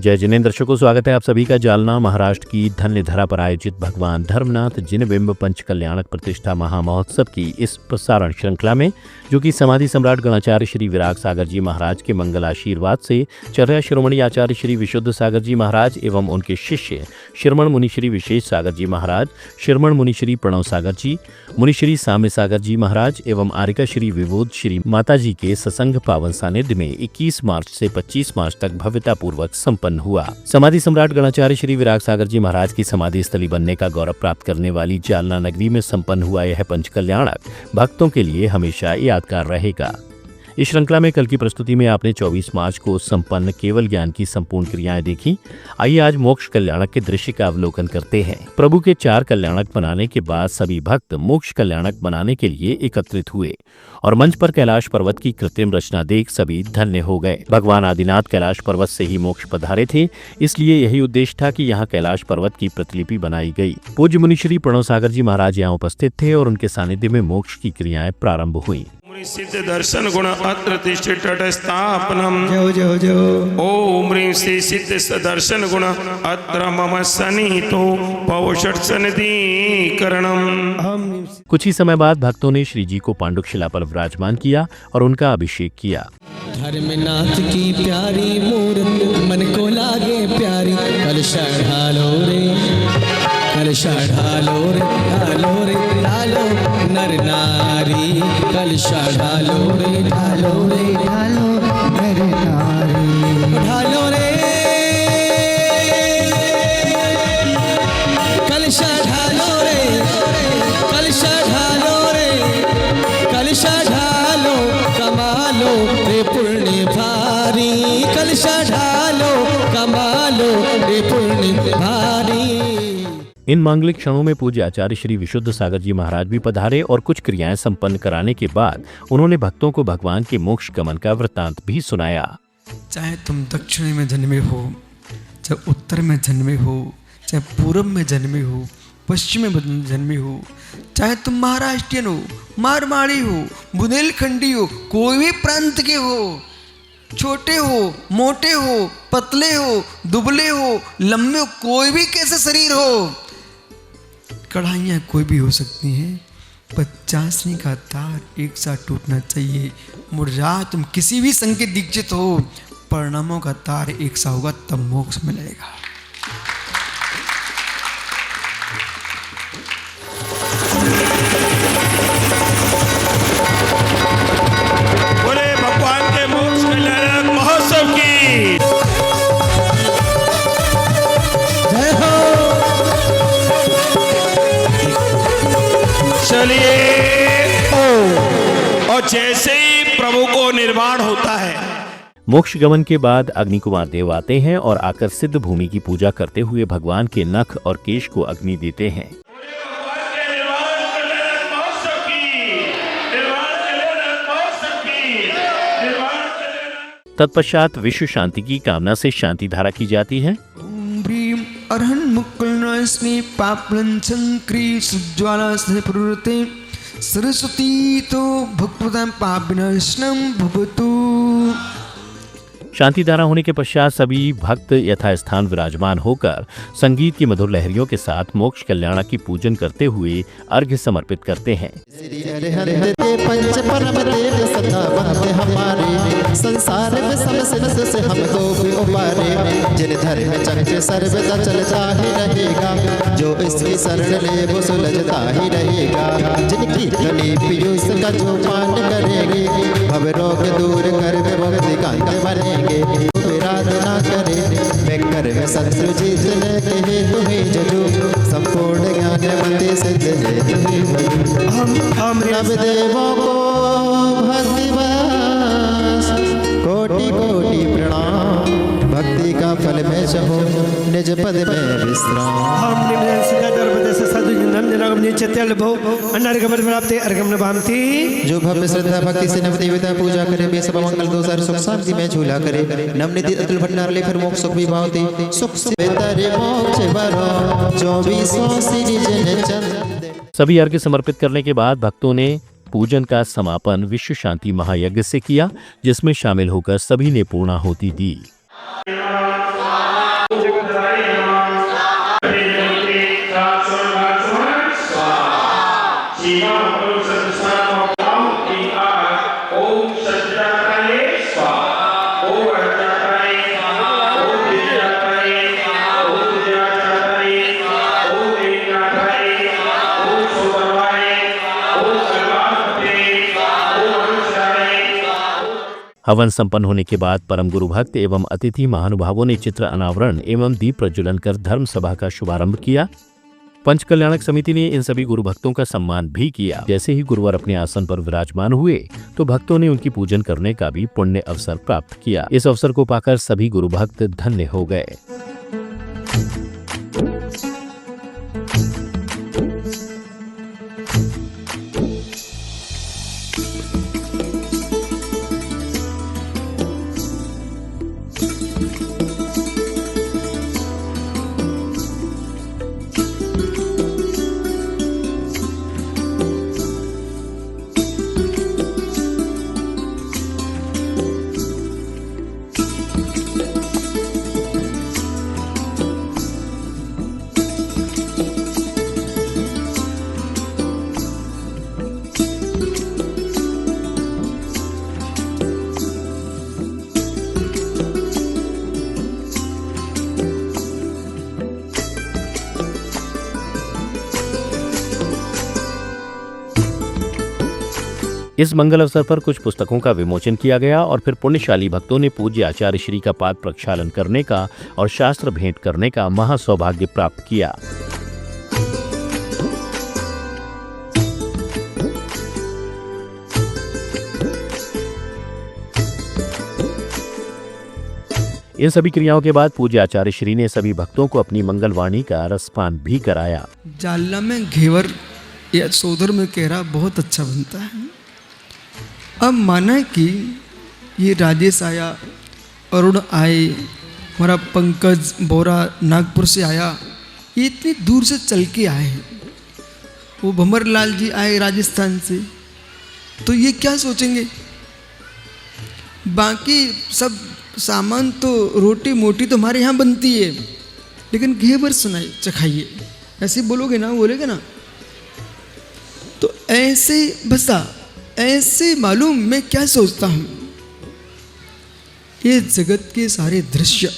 जय जिनेंद्र दर्शकों, स्वागत है आप सभी का जालना महाराष्ट्र की धन्यधरा पर आयोजित भगवान धर्मनाथ जिनबिंब पंच कल्याणक प्रतिष्ठा महामहोत्सव की इस प्रसारण श्रृंखला में, जो कि समाधि सम्राट गणाचार्य श्री विराग सागर जी महाराज के मंगल आशीर्वाद से चर्या शिरोमणि आचार्य श्री विशुद्ध सागर जी महाराज एवं उनके शिष्य शिरमण मुनि श्री विशेष सागर जी महाराज, शिरमण मुनि श्री प्रणव सागर जी, मुनि श्री साम्य सागर जी महाराज एवं आरिका श्री विबोध श्री माता जी के सत्संग पावन सानिध्य में 21 मार्च से 25 मार्च तक भव्यतापूर्वक संपन्न हुआ। समाधि सम्राट गणाचार्य श्री विराग सागर जी महाराज की समाधि स्थली बनने का गौरव प्राप्त करने वाली जालना नगरी में संपन्न हुआ यह पंच कल्याणक भक्तों के लिए हमेशा यादगार रहेगा। इस श्रृंखला में कल की प्रस्तुति में आपने 24 मार्च को संपन्न केवल ज्ञान की संपूर्ण क्रियाएं देखी। आइए आज मोक्ष कल्याणक के दृश्य का अवलोकन करते हैं। प्रभु के 4 कल्याणक बनाने के बाद सभी भक्त मोक्ष कल्याणक बनाने के लिए एकत्रित हुए और मंच पर कैलाश पर्वत की कृत्रिम रचना देख सभी धन्य हो गए। भगवान आदिनाथ कैलाश पर्वत से ही मोक्ष पधारे थे, इसलिए यही उद्देश्य था कि यहाँ कैलाश पर्वत की प्रतिलिपि बनाई गई। पूज्य मुनि श्री प्रणव सागर जी महाराज यहाँ उपस्थित थे और उनके सानिध्य में मोक्ष की क्रियाएं प्रारंभ हुई। सिद्ध दर्शन गुण अत्र तिष्ठित स्थापनम जय जय जय। ओम ह्रीं श्री सिद्ध दर्शन गुण अत्र मम सन्निहितो पौषट सन्निधिकरणम। कुछ ही समय बाद भक्तों ने श्री जी को पांडुक शिला पर विराजमान किया और उनका अभिषेक किया। धर्मनाथ की प्यारी मूर्त मन को लागे प्यारी, कलशा ढालो रे, कलशा ढालो रे, ढालो रे ढालो नर नारी, कलशा ढालो रे, ढालो रे ढालो नर नारी, ढालो रे कलशा ढालो रे, कलशा ढालो रे, कलशा ढालो कमालो रे पुण्य भारी, कलशा ढालो कमालो रे पुण्य भारी। इन मांगलिक क्षणों में पूज्य आचार्य श्री विशुद्ध सागर जी महाराज भी पधारे और कुछ क्रियाएं संपन्न कराने के बाद उन्होंने भक्तों को भगवान के मोक्ष गमन का वृत्तांत भी सुनाया। चाहे तुम दक्षिण में जन्मे हो, चाहे उत्तर में जन्मे हो, चाहे पूर्व में जन्मे हो, पश्चिम में जन्मे हो, चाहे तुम महाराष्ट्रियन हो, मारवाड़ी हो, बुंदेलखंडी हो, कोई भी प्रांत के हो, छोटे हो, मोटे हो, पतले हो, दुबले हो, लंबे हो, कोई भी कैसा शरीर हो, कढ़ाइयाँ कोई भी हो सकती हैं, 50वीं का तार एक साथ टूटना चाहिए। मुर्जा तुम किसी भी संघ के दीक्षित हो, परिणामों का तार एक सा होगा तब मोक्ष मिलेगा। बोले भगवान के मोक्ष कल्याणक महोत्सव की जय हो। चलिए। और जैसे ही प्रभु को निर्वाण होता है, मोक्ष गमन के बाद अग्नि कुमार देव आते हैं और आकर सिद्ध भूमि की पूजा करते हुए भगवान के नख और केश को अग्नि देते हैं। तत्पश्चात विश्व शांति की कामना से शांति धारा की जाती है। ओम ह्रीं अरहं मुकुलनास्मि पापलंचंक्री सुज्वाला से प्रवृत्ते सरस्वती तो भक्तदां पापविनाशनं भवतु। शांति धारा होने के पश्चात सभी भक्त यथास्थान विराजमान होकर संगीत की मधुर लहरियों के साथ मोक्ष कल्याणक की पूजन करते हुए अर्घ्य समर्पित करते हैं। पंच परम देव सदा वंदे हमारे, संसार में समस्त से हमको भी उबारे, जिन धर्म चक्र सर्वदा चलता ही रहेगा, जो इसकी शरण ले वो सुलझता ही रहेगा, जिनकी गली पीयूष का जो पान करेंगे, भव रोग दूर कर में भक्ति कांत बनेंगे, आराधना करे मैं कर में शत्रु जीतने के हेतु ही जजू, संपूर्ण ज्ञान मति सिद्ध है हम नव देवों को भक्तिवास, कोटि कोटि प्रणाम, भक्ति का फल में चहो निज पद में विश्राम। हम निम्न सिद्ध दर्पदे से सदुज्ञान निरागम निचत्यल भो अनर्गम प्राप्ते अर्गम न भामति। जो भव्य श्रद्धा भक्ति से नव देवता पूजा करे, बे सब मंगल दोसर सुख शांति में झूला करे, नवनिधि अतुल भंडार ले फिर मोक्ष सुख भी पावते, सुख से बेहतर मोक्ष बरो 24 सिरिजन चंद। सभी अर्घ्य समर्पित करने के बाद भक्तों ने पूजन का समापन विश्व शांति महायज्ञ से किया, जिसमें शामिल होकर सभी ने पूर्णाहुति दी। हवन संपन्न होने के बाद परम गुरु भक्त एवं अतिथि महानुभावों ने चित्र अनावरण एवं दीप प्रज्वलन कर धर्म सभा का शुभारंभ किया। पंच कल्याणक समिति ने इन सभी गुरु भक्तों का सम्मान भी किया। जैसे ही गुरुवर अपने आसन पर विराजमान हुए तो भक्तों ने उनकी पूजन करने का भी पुण्य अवसर प्राप्त किया। इस अवसर को पाकर सभी गुरु भक्त धन्य हो गए। इस मंगल अवसर पर कुछ पुस्तकों का विमोचन किया गया और फिर पुण्यशाली भक्तों ने पूज्य आचार्य श्री का पाद प्रक्षालन करने का और शास्त्र भेंट करने का महासौभाग्य प्राप्त किया। इन सभी क्रियाओं के बाद पूज्य आचार्य श्री ने सभी भक्तों को अपनी मंगलवाणी का रसपान भी कराया। जालना में घेवर या सोदर में केरा बहुत अच्छा बनता है। अब माना कि ये राजेश आया, अरुण आए, हमारा पंकज बोरा नागपुर से आया, ये इतनी दूर से चल के आए हैं। वो भंवरलाल जी आए राजस्थान से, तो ये क्या सोचेंगे? बाकी सब सामान तो रोटी मोटी तो हमारे यहाँ बनती है, लेकिन घेवर सुनाइए चखाइए, ऐसे बोलोगे ना, बोलेगा ना, तो ऐसे बसा ऐसे मालूम मैं क्या सोचता हूँ। ये जगत के सारे दृश्य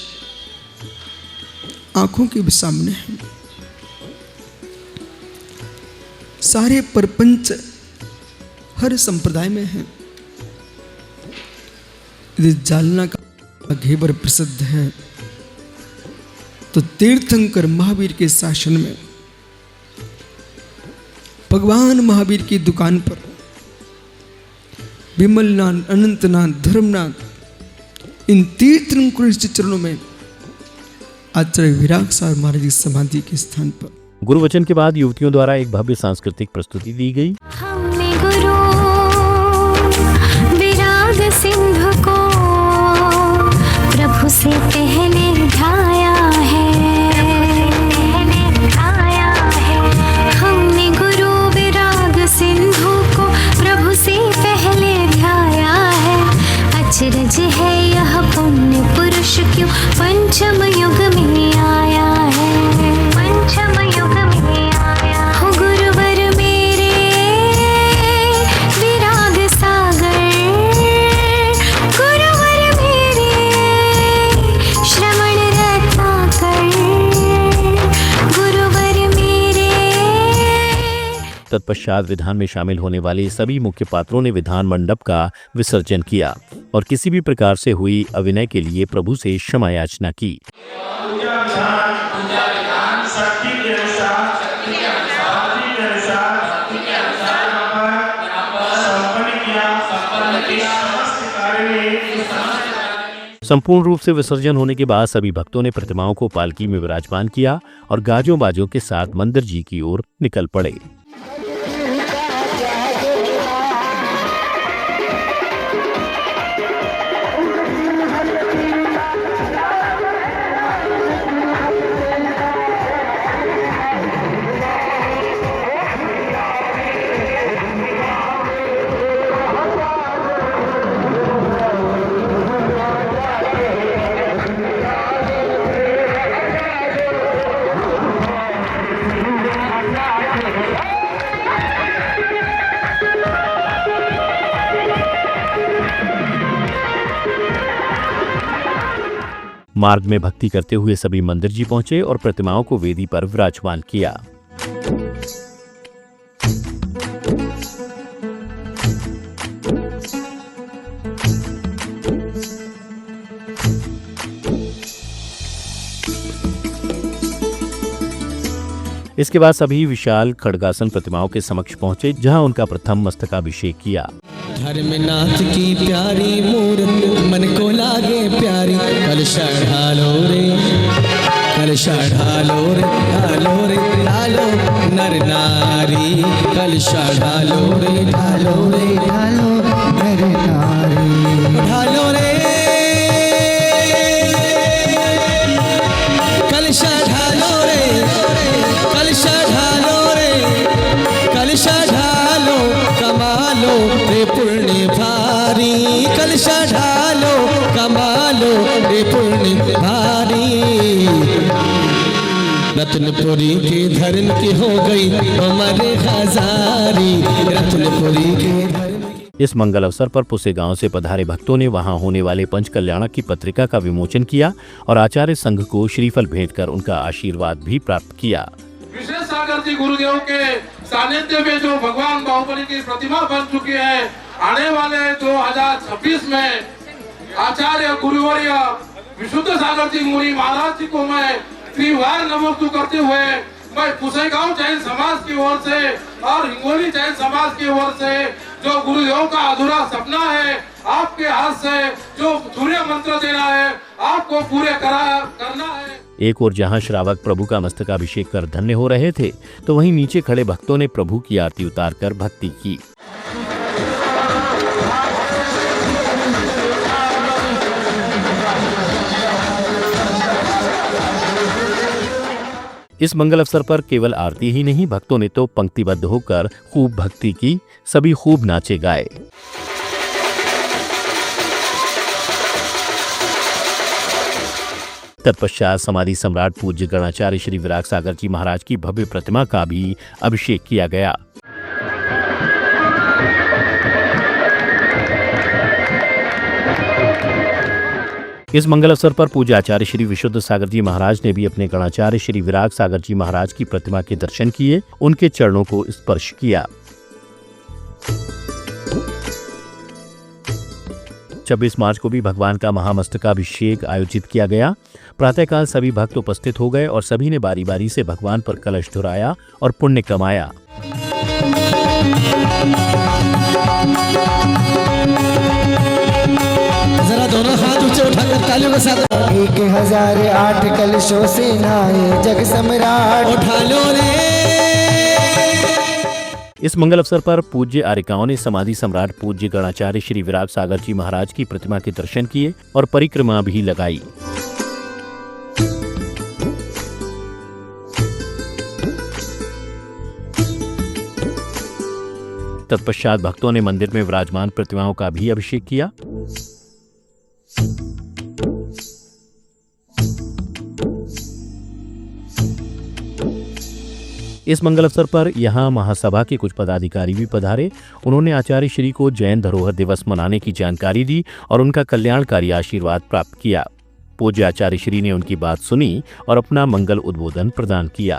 आंखों के सामने हैं। सारे प्रपंच हर संप्रदाय में हैं। यदि जालना का घेवर प्रसिद्ध है तो तीर्थंकर महावीर के शासन में भगवान महावीर की दुकान पर विमलनाथ, अनंतनाथ, धर्मनाथ, इन तीर्थंकर चरणों में आचार्य विराग साहब महाराज की समाधि के स्थान पर गुरु वचन के बाद युवतियों द्वारा एक भव्य सांस्कृतिक प्रस्तुति दी गई। हमने गुरु विराग सिंधु को प्रभु से पहले ढाया है, हमने गुरु विराग सिंधु को प्रभु से पहले ढाया है। अचरज है यह पुण्य पुरुष क्यों पंचम युग में आया है, पंचम युग में आया। हो गुरुवर मेरे विराग सागर, गुरुवर मेरे श्रवण रत्नाकर, गुरुवर मेरे। तत्पश्चात विधान में शामिल होने वाले सभी मुख्य पात्रों ने विधान मंडप का विसर्जन किया और किसी भी प्रकार से हुई अविनय के लिए प्रभु से क्षमा याचना की। संपूर्ण रूप से विसर्जन होने के बाद सभी भक्तों ने प्रतिमाओं को पालकी में विराजमान किया और गाजों बाजों के साथ मंदिर जी की ओर निकल पड़े। मार्ग में भक्ति करते हुए सभी मंदिर जी पहुंचे और प्रतिमाओं को वेदी पर विराजमान किया। इसके बाद सभी विशाल खड्गासन प्रतिमाओं के समक्ष पहुंचे, जहां उनका प्रथम मस्तकाभिषेक किया। धर्मनाथ की प्यारी मूरत मन को लागे प्यारी, कलशा ढालो रे, कलशा ढालो रे, ढालो रे ढालो नर नारी, कलशा ढालो रे, ढालो रे ढालो नर नारी, ढालो रे कलशा ढालो रे, कलशा ढालो रे, कलशा ढालो कमालो रे पुण्य भारी, कलशा ढालो कमालो रे पुण्य भारी। रत्नपुरी की धर्म की हो गई हमारे हजारी, रत्नपुरी के धर्म। इस मंगल अवसर पर पुसे गांव से पधारे भक्तों ने वहां होने वाले पंचकल्याणक की पत्रिका का विमोचन किया और आचार्य संघ को श्रीफल भेंट कर उनका आशीर्वाद भी प्राप्त किया। विशेष सागर जी गुरुदेव के सानिध्य में जो भगवान बाहुबली की प्रतिमा बन चुकी है, आने वाले 2026 में आचार्य गुरुवर्य विशुद्ध सागर जी मुनि महाराज जी को मैं त्रिवार नमोस्तु करते हुए मैं पुसेगांव जैन समाज की ओर से और हिंगोली जैन समाज की ओर से जो गुरुदेव का अधूरा सपना है, आपके हाथ से जो सूर्य मंत्र देना है, आपको पूरे करना है। एक और जहां श्रावक प्रभु का मस्तकाभिषेक कर धन्य हो रहे थे, तो वहीं नीचे खड़े भक्तों ने प्रभु की आरती उतारकर भक्ति की। इस मंगल अवसर पर केवल आरती ही नहीं, भक्तों ने तो पंक्तिबद्ध होकर खूब भक्ति की, सभी खूब नाचे गाए। तत्पश्चात समाधि सम्राट पूज्य गणाचार्य श्री विराग सागर जी महाराज की भव्य प्रतिमा का भी अभिषेक किया गया। इस मंगल अवसर पर पूज्य आचार्य श्री विशुद्ध सागर जी महाराज ने भी अपने गणाचार्य श्री विराग सागर जी महाराज की प्रतिमा के दर्शन किए, उनके चरणों को स्पर्श किया। 26 मार्च को भी भगवान का महामस्तकाभिषेक आयोजित किया गया। प्रातःकाल सभी भक्त उपस्थित हो गए और सभी ने बारी बारी से भगवान पर कलश ढुराया और पुण्य कमाया। जरा दोनों हाथ ऊंचे उठाकर तालियों के साथ 1008 कलशों से नहाए जग सम्राट, उठा लो रे। इस मंगल अवसर पर पूज्य आर्यकाओं ने समाधि सम्राट पूज्य गणाचार्य श्री विराग सागर जी महाराज की प्रतिमा के दर्शन किए और परिक्रमा भी लगाई। तत्पश्चात भक्तों ने मंदिर में विराजमान प्रतिमाओं का भी अभिषेक किया। इस मंगल अवसर पर यहां महासभा के कुछ पदाधिकारी भी पधारे। उन्होंने आचार्य श्री को जैन धरोहर दिवस मनाने की जानकारी दी और उनका कल्याणकारी आशीर्वाद प्राप्त किया। पूज्य आचार्य श्री ने उनकी बात सुनी और अपना मंगल उद्बोधन प्रदान किया।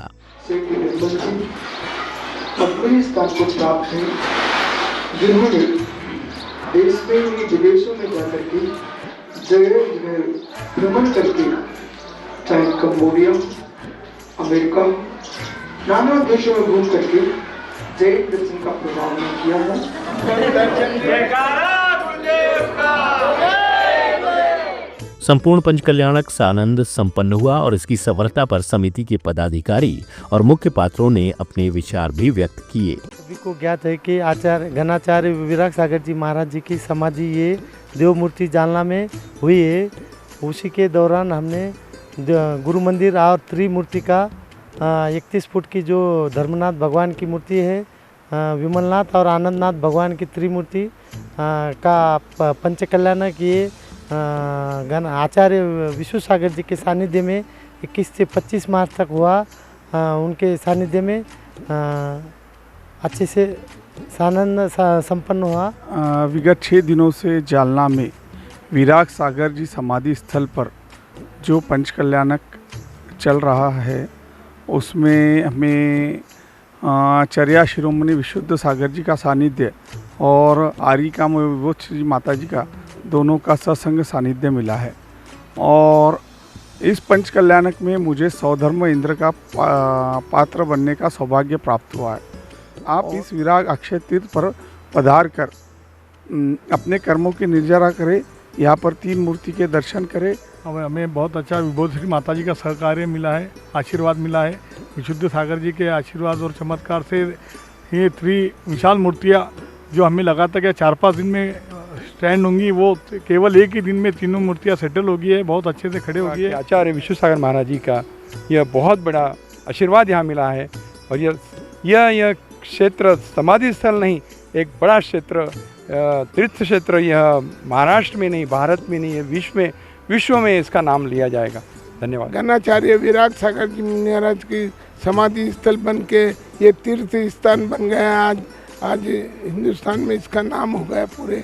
अपने स्थान को प्राप्त है, जिन्होंने देश में विदेशों में जाकर के जगह भ्रमण करके, चाहे कंबोडिया, अमेरिका, नाना देशों में घूम करके जैन दर्शन का प्रभाव किया है। संपूर्ण पंचकल्याणक सानंद संपन्न हुआ और इसकी सफलता पर समिति के पदाधिकारी और मुख्य पात्रों ने अपने विचार भी व्यक्त किए। सभी को ज्ञात है कि आचार्य घनाचार्य विराग सागर जी महाराज जी की समाधि ये देव मूर्ति जालना में हुई है। उसी के दौरान हमने गुरु मंदिर और त्रिमूर्ति का 31 फुट की जो धर्मनाथ भगवान की मूर्ति है, विमलनाथ और आनंदनाथ भगवान की त्रिमूर्ति का पंचकल्याणक ये आचार्य विश्व सागर जी के सानिध्य में 21 से 25 मार्च तक हुआ। उनके सानिध्य में अच्छे से सानंद संपन्न हुआ। विगत 6 दिनों से जालना में विराग सागर जी समाधि स्थल पर जो पंचकल्याणक चल रहा है, उसमें हमें चर्या शिरोमणि विशुद्ध सागर जी का सानिध्य और आर्यिका में विभूत श्री माता जी का दोनों का सत्संग सानिध्य मिला है। और इस पंच कल्याणक में मुझे सौधर्म इंद्र का पात्र बनने का सौभाग्य प्राप्त हुआ है। आप इस विराग अक्षय तीर्थ पर पधार कर अपने कर्मों की निर्जरा करें। यहाँ पर 3 मूर्ति के दर्शन करें। हमें बहुत अच्छा विभूतिश्री माता जी का सहकार्य मिला है, आशीर्वाद मिला है। विशुद्ध सागर जी के आशीर्वाद और चमत्कार से ये 3 विशाल मूर्तियाँ जो हमें लगा था कि 4-5 दिन में स्टैंड होंगी, वो केवल एक ही दिन में तीनों मूर्तियाँ सेटल हो गई है, बहुत अच्छे से खड़े हो गई है। आचार्य विशुद्ध सागर महाराज जी का यह बहुत बड़ा आशीर्वाद यहाँ मिला है। और यह क्षेत्र समाधि स्थल नहीं, एक बड़ा क्षेत्र, तीर्थ क्षेत्र, यह महाराष्ट्र में नहीं, भारत में नहीं, विश्व में इसका नाम लिया जाएगा। धन्यवाद। गणाचार्य विराग सागर जी महाराज की समाधि स्थल बन के ये तीर्थ स्थान बन गया। आज हिंदुस्तान में इसका नाम हो गया पूरे।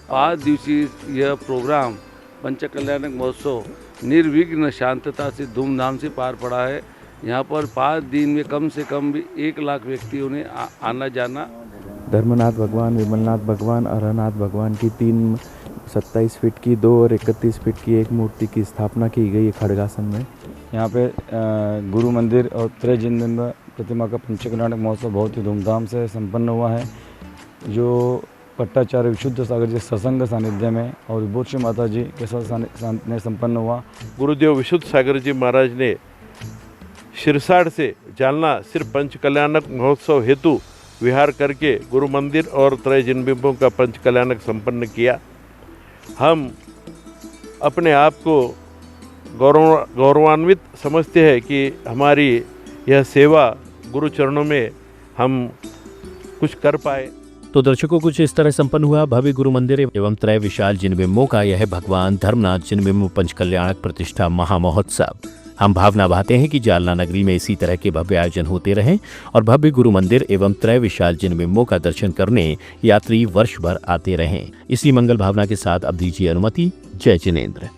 5 दिवसीय यह प्रोग्राम पंचकल्याणक महोत्सव निर्विघ्न शांतता से धूमधाम से पार पड़ा है। यहाँ पर 5 दिन में कम से कम भी 1 लाख व्यक्तियों ने आना जाना। धर्मनाथ भगवान, विमलनाथ भगवान, अरहनाथ भगवान की 3 27 फीट की 2 और 31 फीट की एक मूर्ति की स्थापना की गई है खड़गासन में। यहाँ पे गुरु मंदिर और त्रयजिंद प्रतिमा का पंचकल्याणक महोत्सव बहुत ही धूमधाम से संपन्न हुआ है, जो पट्टाचार्य विशुद्ध सागर जी सत्संग सानिध्य में और विभूतिश्री माता जी के साथ में संपन्न हुआ। गुरुदेव विशुद्ध सागर जी महाराज ने शिरसाड़ से जालना सिर्फ पंच कल्याणक महोत्सव हेतु विहार करके गुरु मंदिर और त्रय जिनबिंबों का पंच कल्याणक संपन्न किया। हम अपने आप को गौरवान्वित समझते हैं कि हमारी यह सेवा गुरु चरणों में हम कुछ कर पाए। तो दर्शकों, कुछ इस तरह संपन्न हुआ भव्य गुरु मंदिर एवं त्रय विशाल जिनबिंबों का यह भगवान धर्मनाथ जिनबिंब पंचकल्याणक प्रतिष्ठा महामहोत्सव। हम भावना बहाते हैं कि जालना नगरी में इसी तरह के भव्य आयोजन होते रहें और भव्य गुरु मंदिर एवं त्रय विशाल जिनबिंबों का दर्शन करने यात्री वर्ष भर आते रहें। इसी मंगल भावना के साथ अब दीजिए अनुमति। जय जिनेंद्र।